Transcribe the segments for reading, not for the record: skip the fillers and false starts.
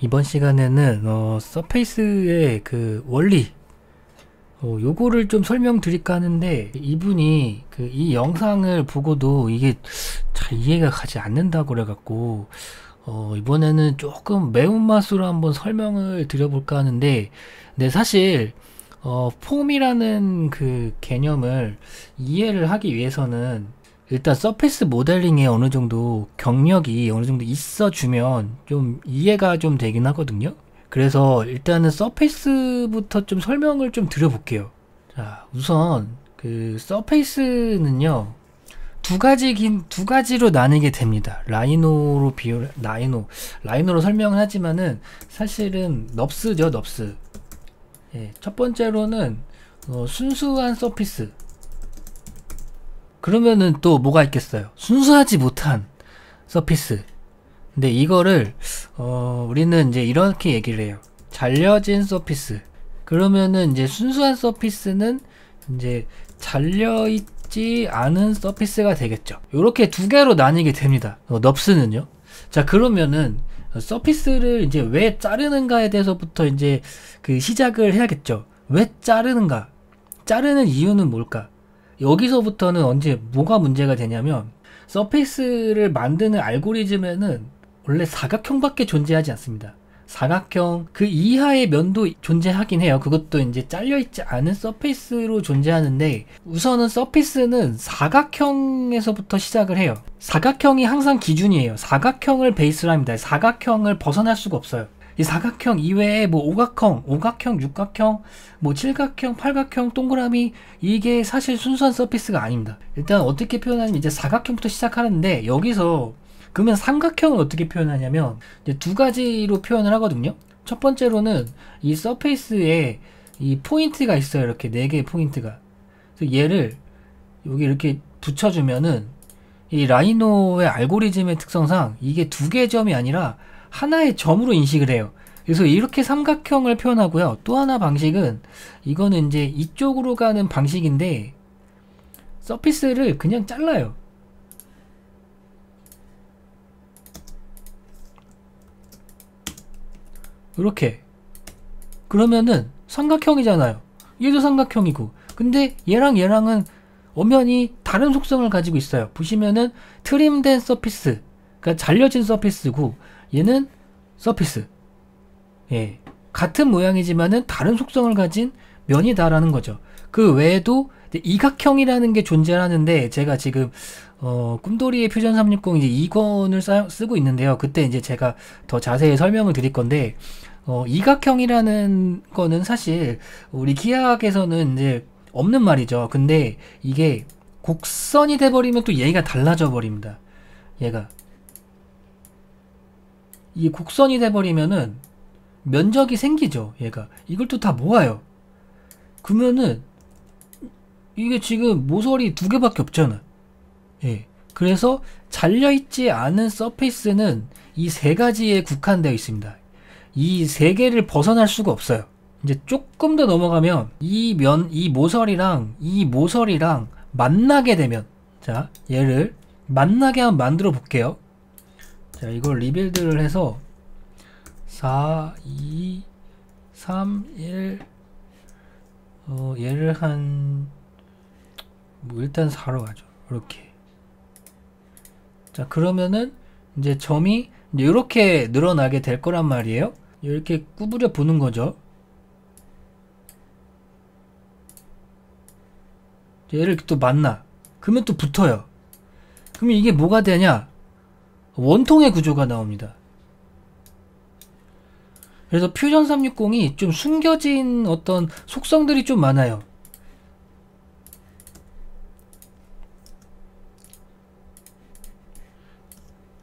이번 시간에는 서페이스의 그 원리 요거를 좀 설명드릴까 하는데, 이분이 이 영상을 보고도 이게 잘 이해가 가지 않는다고 그래갖고 이번에는 조금 매운맛으로 한번 설명을 드려볼까 하는데, 근데 사실 폼이라는 그 개념을 이해를 하기 위해서는 일단 서페이스 모델링에 어느 정도 경력이 어느 정도 있어주면 좀 이해가 좀 되긴 하거든요. 그래서 일단은 서페이스부터 좀 설명을 좀 드려볼게요. 자, 우선 그 서페이스는요, 두 가지로 나뉘게 됩니다. 라이노로 설명을 하지만은 사실은 넙스죠, 넙스. 예, 첫 번째로는 순수한 서피스. 그러면은 또 뭐가 있겠어요? 순수하지 못한 서피스. 근데 이거를 우리는 이제 이렇게 얘기를 해요. 잘려진 서피스. 그러면은 이제 순수한 서피스는 이제 잘려있지 않은 서피스가 되겠죠. 이렇게 두 개로 나뉘게 됩니다. 넙스는요. 자, 그러면은 서피스를 이제 왜 자르는가에 대해서부터 이제 그 시작을 해야겠죠. 왜 자르는가? 자르는 이유는 뭘까? 여기서부터는 언제 뭐가 문제가 되냐면, 서페이스를 만드는 알고리즘에는 원래 사각형밖에 존재하지 않습니다. 사각형 그 이하의 면도 존재하긴 해요. 그것도 이제 잘려있지 않은 서페이스로 존재하는데, 우선은 서페이스는 사각형에서부터 시작을 해요. 사각형이 항상 기준이에요. 사각형을 베이스로 합니다. 사각형을 벗어날 수가 없어요. 이 사각형 이외에 뭐 오각형, 육각형, 뭐 칠각형, 팔각형, 동그라미, 이게 사실 순수한 서피스가 아닙니다. 일단 어떻게 표현하냐면 이제 사각형부터 시작하는데, 여기서 그러면 삼각형을 어떻게 표현하냐면 이제 두 가지로 표현을 하거든요. 첫 번째로는 이 서페이스에 이 포인트가 있어요. 이렇게 네 개의 포인트가. 그래서 얘를 여기 이렇게 붙여주면은 이 라이노의 알고리즘의 특성상 이게 두 개의 점이 아니라 하나의 점으로 인식을 해요. 그래서 이렇게 삼각형을 표현하고요. 또 하나 방식은, 이거는 이제 이쪽으로 가는 방식인데, 서피스를 그냥 잘라요. 이렇게. 그러면은 삼각형이잖아요. 얘도 삼각형이고. 근데 얘랑은 엄연히 다른 속성을 가지고 있어요. 보시면은 트림된 서피스, 그러니까 잘려진 서피스고, 얘는 서피스. 예, 같은 모양이지만은 다른 속성을 가진 면이다라는 거죠. 그 외에도 이각형이라는 게 존재하는데, 제가 지금 꿈돌이의 퓨전 360 이제 2권을 쓰고 있는데요. 그때 이제 제가 더 자세히 설명을 드릴 건데, 이각형이라는 거는 사실 우리 기하학에서는 이제 없는 말이죠. 근데 이게 곡선이 돼버리면 또 얘가 달라져 버립니다. 얘가 이게 곡선이 돼버리면은 면적이 생기죠. 얘가 이걸 또 다 모아요. 그러면은 이게 지금 모서리 두 개밖에 없잖아. 예. 그래서 잘려있지 않은 서페이스는 이 세 가지에 국한되어 있습니다. 이 세 개를 벗어날 수가 없어요. 이제 조금 더 넘어가면 이 모서리랑 이 모서리랑 만나게 되면, 자, 얘를 만나게 한번 만들어 볼게요. 자, 이걸 리빌드를 해서 4, 2, 3, 1, 얘를 일단 4로 가죠. 이렇게. 자, 그러면은 이제 점이 이제 이렇게 늘어나게 될 거란 말이에요. 이렇게 구부려 보는 거죠. 얘를 또 만나. 그러면 또 붙어요. 그러면 이게 뭐가 되냐? 원통의 구조가 나옵니다. 그래서 퓨전 360이 좀 숨겨진 어떤 속성들이 좀 많아요.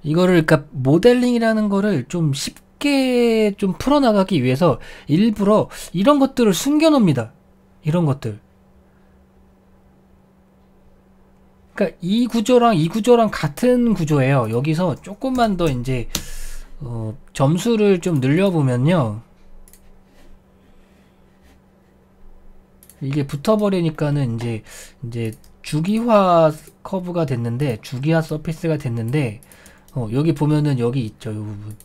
이거를, 그러니까 모델링이라는 거를 좀 쉽게 좀 풀어나가기 위해서 일부러 이런 것들을 숨겨놓습니다. 이런 것들. 그러니까 이 구조랑 같은 구조예요. 여기서 조금만 더 이제 점수를 좀 늘려보면요, 이게 붙어버리니까는 이제 주기화 커브가 됐는데, 주기화 서피스가 됐는데, 여기 보면은 여기 있죠, 이 부분.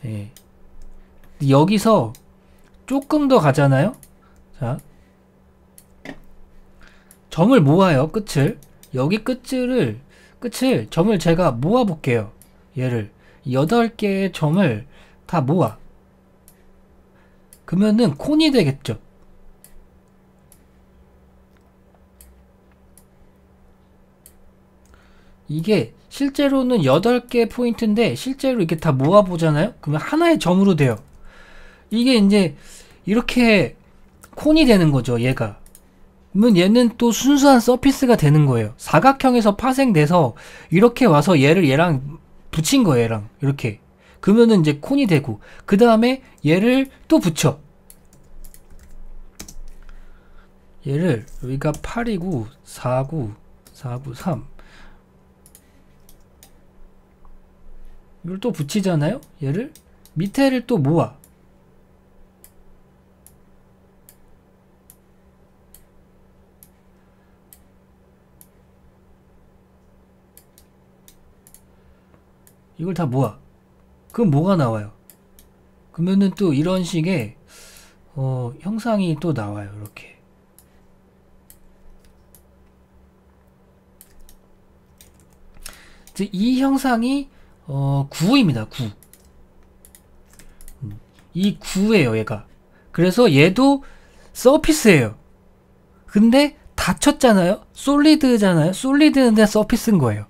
예. 여기서 조금 더 가잖아요. 자, 점을 모아요. 끝을 여기 끝을 점을 제가 모아 볼게요. 얘를 8개의 점을 다 모아. 그러면은 콘이 되겠죠. 이게 실제로는 8개 포인트인데 실제로 이렇게 다 모아 보잖아요. 그러면 하나의 점으로 돼요. 이게 이제 이렇게 콘이 되는 거죠. 얘가. 그러면 얘는 또 순수한 서피스가 되는 거예요. 사각형에서 파생돼서 이렇게 와서 얘랑 붙인 거예요. 얘랑 이렇게. 그러면은 이제 콘이 되고, 그 다음에 얘를 또 붙여. 얘를 여기가 8이고 4고 3 이걸 또 붙이잖아요. 얘를 밑에를 또 모아. 이걸 다 모아. 그럼 뭐가 나와요? 그러면은 또 이런 식의 형상이 또 나와요. 이렇게. 이 형상이 9입니다. 9. 이 9예요, 얘가. 그래서 얘도 서피스예요. 근데 닫혔잖아요. 솔리드잖아요. 솔리드인데 서피스인 거예요.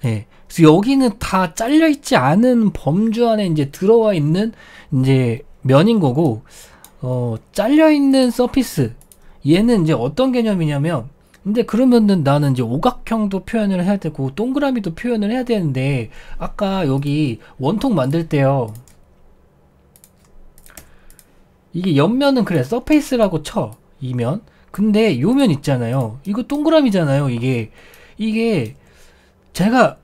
예. 그래서 여기는 다 잘려 있지 않은 범주 안에 이제 들어와 있는 이제 면인 거고, 잘려 있는 서피스. 얘는 이제 어떤 개념이냐면, 근데 그러면은 나는 이제 오각형도 표현을 해야 되고 동그라미도 표현을 해야 되는데, 아까 여기 원통 만들 때요, 이게 옆면은 그래 서페이스라고 쳐, 이면. 근데 요면 있잖아요, 이거 동그라미잖아요. 이게 제가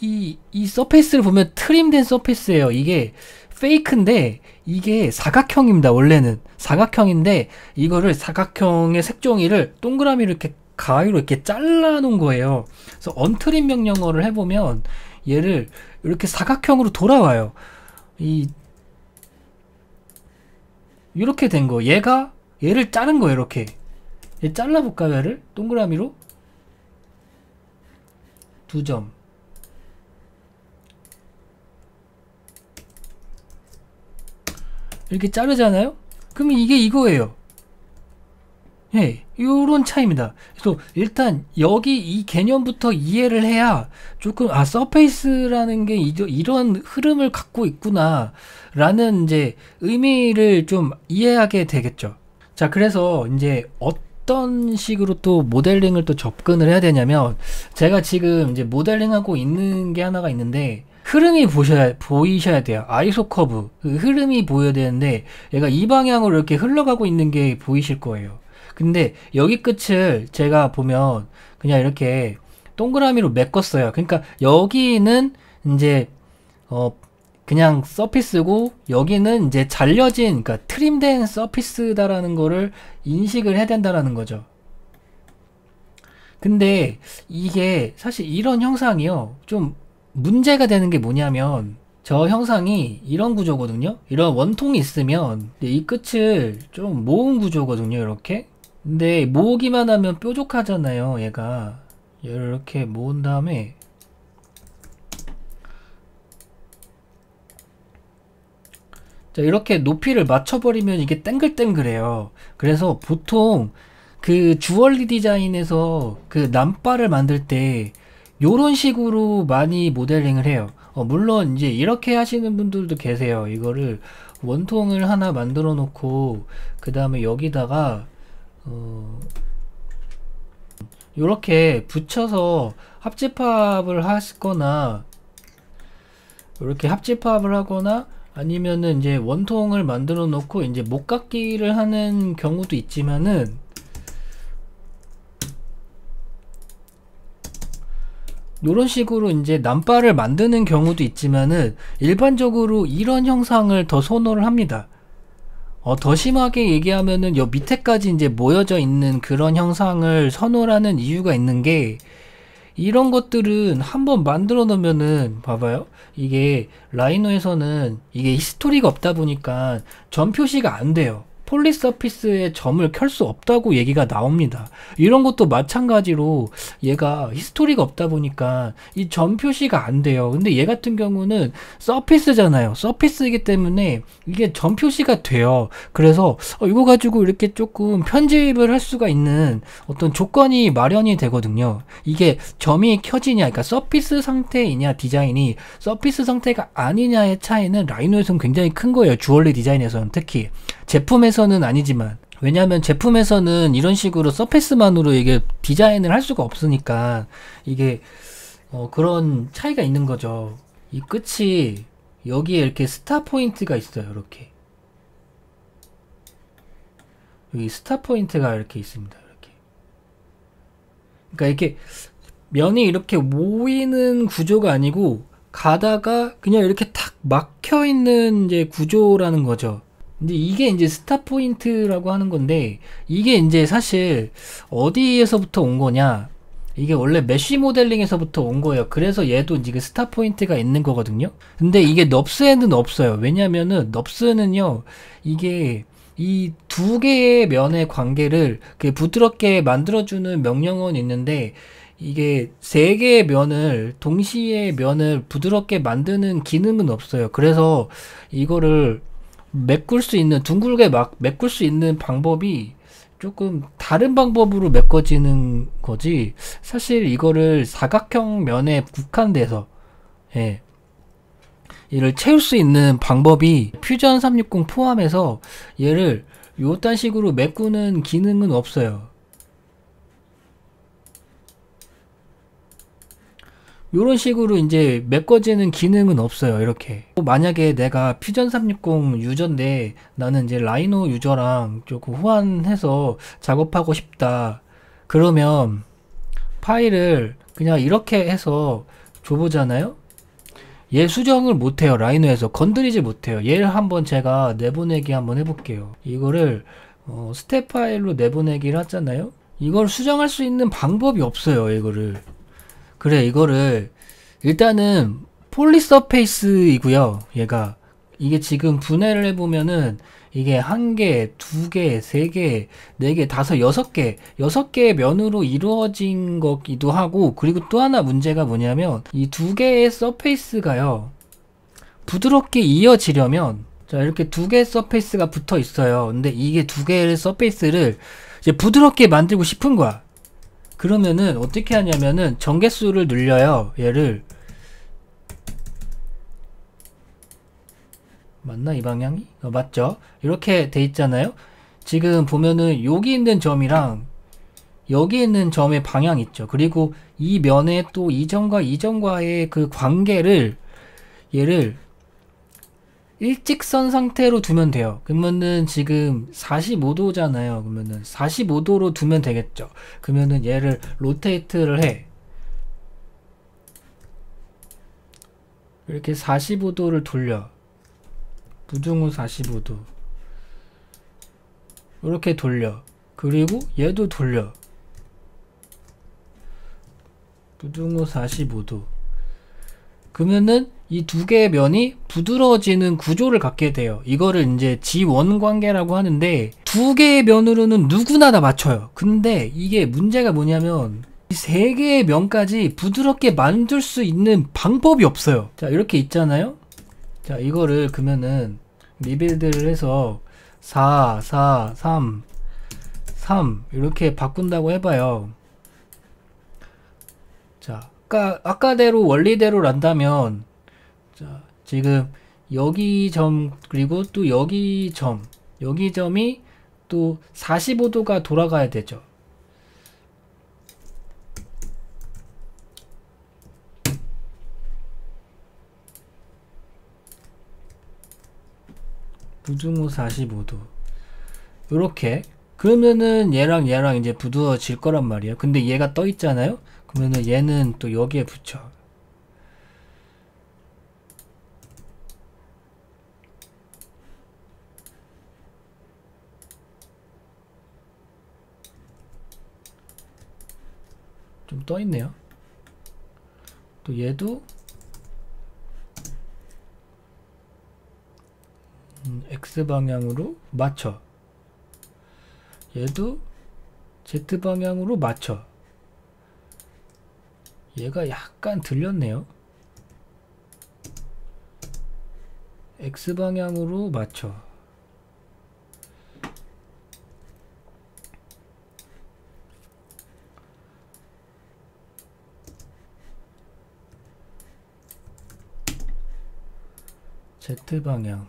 이 서페이스를 보면 트림된 서페이스예요. 이게 페이크인데 이게 사각형입니다. 원래는 사각형인데 이거를 사각형의 색종이를 동그라미로 이렇게 가위로 이렇게 잘라 놓은 거예요. 그래서 언트림 명령어를 해보면 얘를 이렇게 사각형으로 돌아와요. 이렇게 된 거. 얘를 자른 거예요. 이렇게. 얘 잘라볼까요? 얘를 동그라미로 2점. 이렇게 자르잖아요? 그러면 이게 이거예요. 예, 요런 차이입니다. 그래서 일단 여기 이 개념부터 이해를 해야 조금, 서페이스라는 게 이런 흐름을 갖고 있구나 라는 이제 의미를 좀 이해하게 되겠죠. 자, 그래서 이제 어떤 식으로 또 모델링을 또 접근을 해야 되냐면, 제가 지금 이제 모델링하고 있는 게 하나가 있는데, 흐름이 보이셔야 돼요. 아이소 커브. 그 흐름이 보여야 되는데, 얘가 이 방향으로 이렇게 흘러가고 있는 게 보이실 거예요. 근데 여기 끝을 제가 보면 그냥 이렇게 동그라미로 메꿨어요. 그러니까 여기는 이제 그냥 서피스고, 여기는 이제 잘려진, 그러니까 트림된 서피스다라는 거를 인식을 해야 된다라는 거죠. 근데 이게 사실 이런 형상이요, 좀 문제가 되는 게 뭐냐면, 저 형상이 이런 구조거든요. 이런 원통이 있으면 이 끝을 좀 모은 구조거든요. 이렇게. 근데 모으기만 하면 뾰족하잖아요. 얘가 얘를 이렇게 모은 다음에 자, 이렇게 높이를 맞춰버리면 이게 땡글땡글해요. 그래서 보통 그 주얼리 디자인에서 그 남바를 만들 때 요런 식으로 많이 모델링을 해요. 물론 이제 이렇게 하시는 분들도 계세요. 이거를 원통을 하나 만들어 놓고 그 다음에 여기다가 요렇게 붙여서 합집합을 하거나, 이렇게 합집합을 하거나, 아니면은 이제 원통을 만들어 놓고 이제 목깎이를 하는 경우도 있지만은, 요런 식으로 이제 남바를 만드는 경우도 있지만은, 일반적으로 이런 형상을 더 선호를 합니다. 더 심하게 얘기하면은 요 밑에까지 이제 모여져 있는 그런 형상을 선호하는 이유가 있는 게, 이런 것들은 한번 만들어 놓으면은 봐봐요. 이게 라이노에서는 이게 히스토리가 없다 보니까 점 표시가 안 돼요. 폴리서피스의 점을 켤 수 없다고 얘기가 나옵니다. 이런 것도 마찬가지로 얘가 히스토리가 없다 보니까 이 점 표시가 안 돼요. 근데 얘 같은 경우는 서피스잖아요. 서피스이기 때문에 이게 점 표시가 돼요. 그래서 이거 가지고 이렇게 조금 편집을 할 수가 있는 어떤 조건이 마련이 되거든요. 이게 점이 켜지냐, 그러니까 서피스 상태이냐, 디자인이 서피스 상태가 아니냐의 차이는 라이노에서는 굉장히 큰 거예요. 주얼리 디자인에서는 특히. 제품에서는 아니지만, 왜냐하면 제품에서는 이런 식으로 서페스만으로 이게 디자인을 할 수가 없으니까 이게 그런 차이가 있는 거죠. 이 끝이 여기에 이렇게 스타 포인트가 있어요. 이렇게 여기 스타 포인트가 이렇게 있습니다. 이렇게. 그러니까 이렇게 면이 이렇게 모이는 구조가 아니고 가다가 그냥 이렇게 탁 막혀 있는 이제 구조라는 거죠. 근데 이게 이제 스타 포인트라고 하는 건데, 이게 이제 사실 어디에서부터 온 거냐? 이게 원래 메쉬 모델링에서부터 온 거예요. 그래서 얘도 이제 스타 포인트가 있는 거거든요. 근데 이게 넙스에는 없어요. 왜냐면은 넙스는요, 이게 이 두 개의 면의 관계를 부드럽게 만들어주는 명령어는 있는데, 이게 세 개의 면을 동시에 면을 부드럽게 만드는 기능은 없어요. 그래서 이거를 메꿀 수 있는, 둥글게 막 메꿀 수 있는 방법이 조금 다른 방법으로 메꿔지는 거지, 사실 이거를 사각형 면에 국한돼서 얘를 채울 수 있는 방법이 퓨전 360 포함해서 얘를 요딴 식으로 메꾸는 기능은 없어요. 요런 식으로 이제 메꿔지는 기능은 없어요. 이렇게 만약에 내가 퓨전 360 유저인데 나는 이제 라이노 유저랑 조금 호환해서 작업하고 싶다, 그러면 파일을 그냥 이렇게 해서 줘보잖아요. 얘 수정을 못해요. 라이노에서 건드리지 못해요. 얘를 한번 제가 내보내기 한번 해볼게요. 이거를 스텝 파일로 내보내기를 하잖아요. 이걸 수정할 수 있는 방법이 없어요. 이거를. 그래, 이거를 일단은 폴리서페이스이고요. 얘가 이게 지금 분해를 해보면은 이게 한 개, 두 개, 세 개, 네 개, 다섯, 여섯 개의 면으로 이루어진 거기도 하고, 그리고 또 하나 문제가 뭐냐면 이 두 개의 서페이스가요, 부드럽게 이어지려면, 자, 이렇게 두 개의 서페이스가 붙어 있어요. 근데 이게 두 개의 서페이스를 이제 부드럽게 만들고 싶은 거야. 그러면은 어떻게 하냐면은 정개수를 늘려요. 얘를. 맞나 이 방향이? 맞죠? 이렇게 돼 있잖아요. 지금 보면은 여기 있는 점이랑 여기 있는 점의 방향 있죠. 그리고 이 면에 또 이 점과 이 점과의 그 관계를, 얘를 일직선 상태로 두면 돼요. 그러면은 지금 45도잖아요. 그러면은 45도로 두면 되겠죠. 그러면은 얘를 로테이트를 해. 이렇게 45도를 돌려. 부등호 45도. 이렇게 돌려. 그리고 얘도 돌려. 부등호 45도. 그러면은 이 두 개의 면이 부드러워지는 구조를 갖게 돼요. 이거를 이제 G1 관계라고 하는데, 두 개의 면으로는 누구나 다 맞춰요. 근데 이게 문제가 뭐냐면 이 세 개의 면까지 부드럽게 만들 수 있는 방법이 없어요. 자, 이렇게 있잖아요. 자, 이거를 그러면은 리빌드를 해서 4, 4, 3, 3 이렇게 바꾼다고 해봐요. 자, 아까대로 원리대로 란다면, 자, 지금 여기 점, 그리고 또 여기 점, 여기 점이 또 45도가 돌아가야 되죠. 부등호 45도. 요렇게. 그러면은 얘랑 이제 부드러워질 거란 말이에요. 근데 얘가 떠 있잖아요. 그러면은 얘는 또 여기에 붙여. 좀 떠 있네요. 또 얘도 X방향으로 맞춰. 얘도 Z방향으로 맞춰. 얘가 약간 들렸네요. X방향으로 맞춰. Z방향.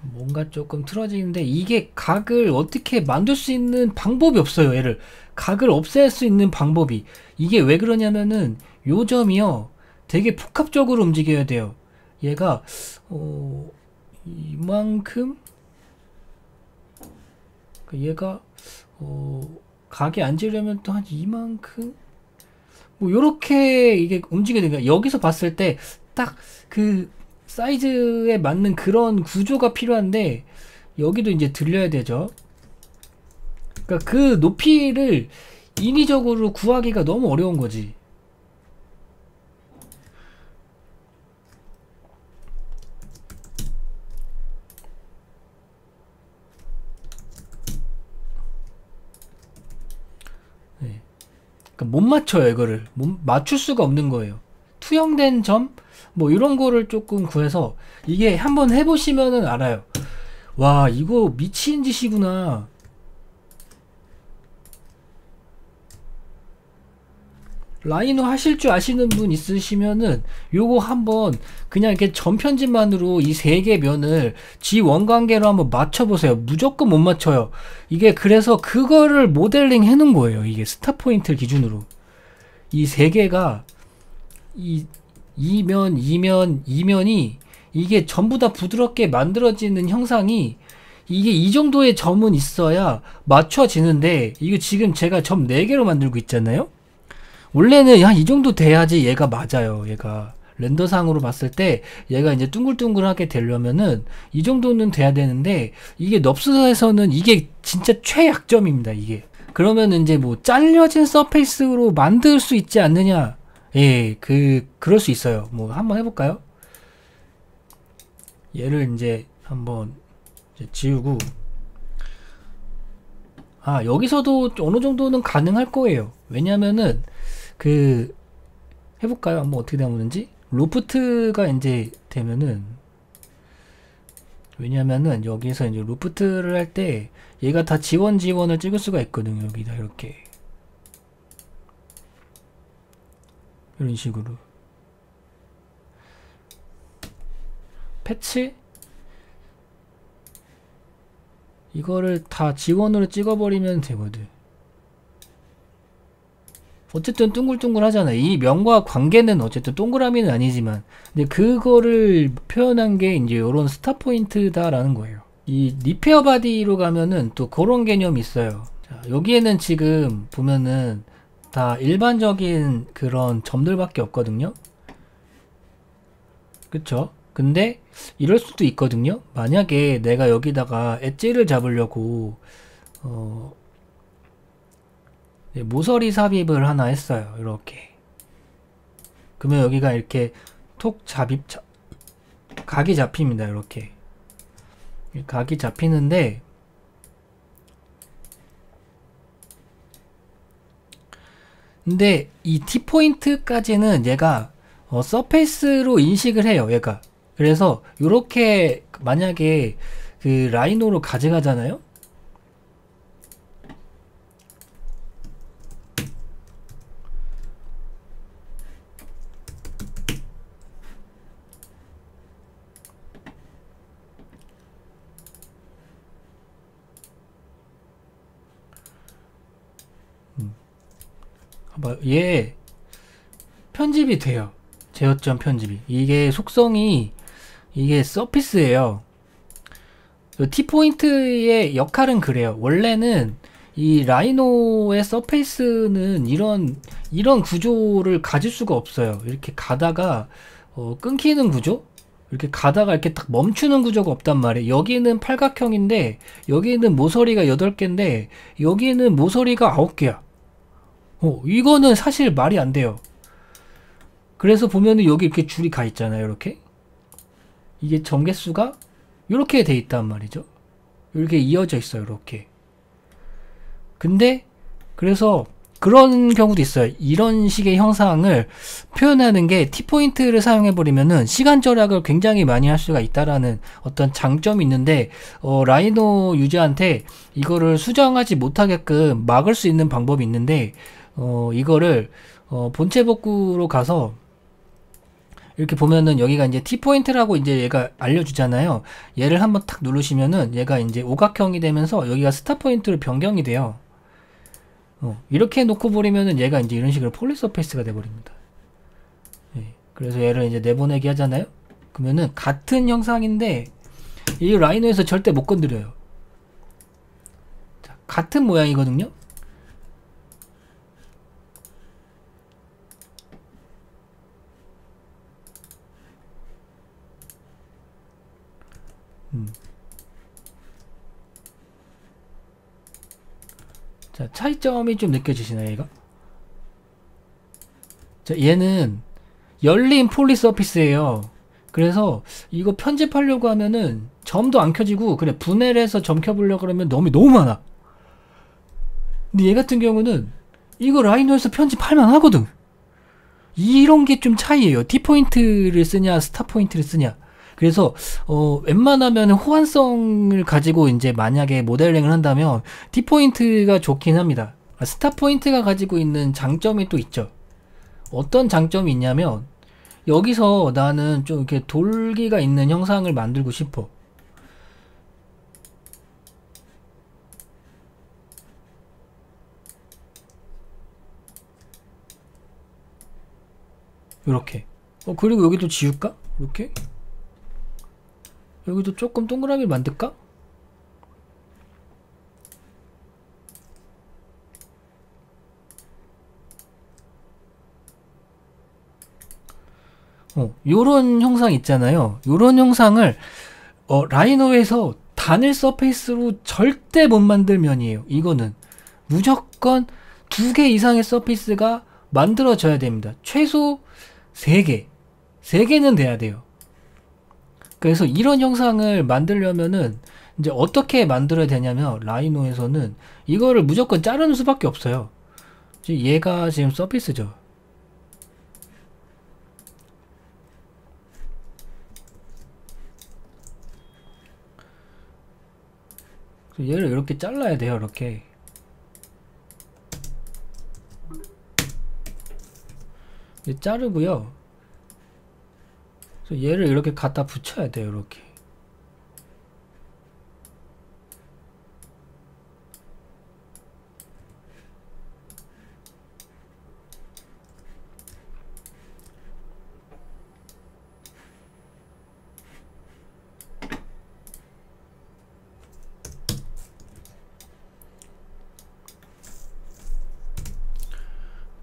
뭔가 조금 틀어지는데 이게 각을 어떻게 만들 수 있는 방법이 없어요. 얘를 각을 없앨 수 있는 방법이. 이게 왜 그러냐면은 요 점이요 되게 복합적으로 움직여야 돼요. 얘가 이만큼 얘가 각이 앉으려면 또 한 이만큼 뭐 요렇게 이게 움직여야 되니까 여기서 봤을 때 딱 그 사이즈에 맞는 그런 구조가 필요한데 여기도 이제 들려야 되죠. 그러니까 그 높이를 인위적으로 구하기가 너무 어려운 거지. 네. 그러니까 못 맞춰요. 이거를 맞출 수가 없는 거예요. 투영된 점 뭐 이런 거를 조금 구해서 이게 한번 해보시면은 알아요. 와 이거 미친 짓이구나. 라이노 하실 줄 아시는 분 있으시면은 요거 한번 그냥 이렇게 점 편집만으로 이 세 개 면을 G1 관계로 한번 맞춰보세요. 무조건 못 맞춰요. 이게 그래서 그거를 모델링 해놓은 거예요. 이게 스타 포인트 기준으로 이 세 개가 이면이 이게 전부 다 부드럽게 만들어지는 형상이 이게 이 정도의 점은 있어야 맞춰지는데 이게 지금 제가 점 4개로 만들고 있잖아요. 원래는 이 정도 돼야지 얘가 맞아요. 얘가 렌더상으로 봤을 때 얘가 이제 둥글둥글하게 되려면은 이 정도는 돼야 되는데 이게 넙스에서는 이게 진짜 최약점입니다. 이게 그러면 이제 뭐 잘려진 서페이스로 만들 수 있지 않느냐. 예, 그럴 수 있어요. 뭐 한번 해볼까요? 얘를 이제 한번 이제 지우고 여기서도 어느 정도는 가능할 거예요. 왜냐면은 해볼까요? 한번 어떻게 나오는지. 로프트가 이제 되면은 왜냐면은 여기서 이제 로프트를 할 때 얘가 다 지원을 찍을 수가 있거든요. 여기다 이렇게 이런 식으로 패치 이거를 다 지원으로 찍어버리면 되거든. 어쨌든 둥글둥글 하잖아. 이 면과 관계는 어쨌든 동그라미는 아니지만 근데 그거를 표현한 게 이제 요런 스타 포인트다라는 거예요. 이 리페어 바디로 가면은 또 그런 개념이 있어요. 자, 여기에는 지금 보면은 다 일반적인 그런 점들밖에 없거든요. 그쵸? 근데 이럴 수도 있거든요. 만약에 내가 여기다가 엣지를 잡으려고 모서리 삽입을 하나 했어요. 이렇게. 그러면 여기가 이렇게 각이 잡힙니다. 이렇게. 각이 잡히는데 근데 이 T포인트까지는 얘가 서페이스로 인식을 해요. 얘가. 그래서 요렇게 만약에 그 라이노로 가져가잖아요. 얘 편집이 돼요. 제어점 편집이. 이게 속성이 이게 서피스예요. T포인트의 역할은 그래요. 원래는 이 라이노의 서페이스는 이런 구조를 가질 수가 없어요. 이렇게 가다가 끊기는 구조? 이렇게 가다가 이렇게 딱 멈추는 구조가 없단 말이에요. 여기는 팔각형인데 여기는 모서리가 8개인데 여기는 모서리가 9개야. 이거는 사실 말이 안 돼요. 그래서 보면은 여기 이렇게 줄이 가 있잖아요. 이렇게. 이게 점개수가 이렇게 돼 있단 말이죠. 이렇게 이어져 있어요. 이렇게. 근데 그래서 그런 경우도 있어요. 이런 식의 형상을 표현하는 게 T포인트를 사용해버리면은 시간 절약을 굉장히 많이 할 수가 있다라는 어떤 장점이 있는데, 라이노 유저한테 이거를 수정하지 못하게끔 막을 수 있는 방법이 있는데, 이거를, 본체 복구로 가서, 이렇게 보면은 여기가 이제 T포인트라고 이제 얘가 알려주잖아요. 얘를 한번 탁 누르시면은 얘가 이제 오각형이 되면서 여기가 스타 포인트로 변경이 돼요. 이렇게 놓고 버리면은 얘가 이제 이런 식으로 폴리서페이스가 돼버립니다. 예, 그래서 얘를 이제 내보내기 하잖아요. 그러면은 같은 형상인데 이 라이노에서 절대 못 건드려요. 자, 같은 모양이거든요. 자, 차이점이 좀 느껴지시나요, 얘가? 자, 얘는 열린 폴리 서피스예요. 그래서 이거 편집하려고 하면은 점도 안 켜지고, 그래 분해를 해서 점 켜보려고 그러면 너무 많아. 근데 얘 같은 경우는 이거 라이노에서 편집할만 하거든. 이런 게 좀 차이예요. T포인트를 쓰냐 스타 포인트를 쓰냐. 그래서 웬만하면 호환성을 가지고 이제 만약에 모델링을 한다면 T포인트가 좋긴 합니다. 스타 포인트가 가지고 있는 장점이 또 있죠. 어떤 장점이 있냐면 여기서 나는 좀 이렇게 돌기가 있는 형상을 만들고 싶어. 이렇게. 그리고 여기도 지울까? 이렇게. 여기도 조금 동그라미 만들까? 요런 형상 있잖아요. 요런 형상을 라이노에서 단일 서페이스로 절대 못 만들 면이에요. 이거는 무조건 2개 이상의 서페이스가 만들어져야 됩니다. 최소 3개 3개는 돼야 돼요. 그래서 이런 형상을 만들려면은 이제 어떻게 만들어야 되냐면 라이노에서는 이거를 무조건 자르는 수밖에 없어요. 얘가 지금 서피스죠. 얘를 이렇게 잘라야 돼요. 이렇게. 자르고요. 얘를 이렇게 갖다 붙여야 돼요. 이렇게.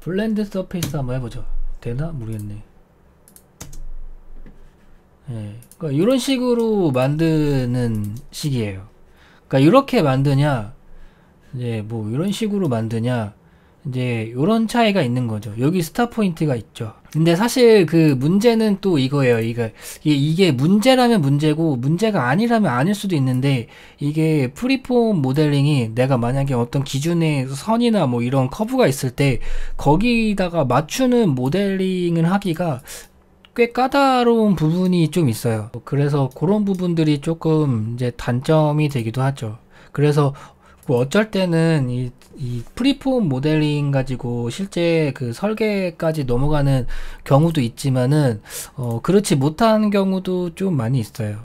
블렌드 서페이스 한번 해보죠. 되나? 모르겠네. 예, 그러니까 이런 식으로 만드는 식이에요. 그러니까 이렇게 만드냐, 이제 뭐 이런 식으로 만드냐, 이제 이런 차이가 있는 거죠. 여기 스타 포인트가 있죠. 근데 사실 그 문제는 또 이거예요. 이게 문제라면 문제고 문제가 아니라면 아닐 수도 있는데, 이게 프리폼 모델링이 내가 만약에 어떤 기준의 선이나 뭐 이런 커브가 있을 때 거기다가 맞추는 모델링을 하기가 꽤 까다로운 부분이 좀 있어요. 그래서 그런 부분들이 조금 이제 단점이 되기도 하죠. 그래서 뭐 어쩔 때는 이 프리폼 모델링 가지고 실제 그 설계까지 넘어가는 경우도 있지만은 그렇지 못한 경우도 좀 많이 있어요.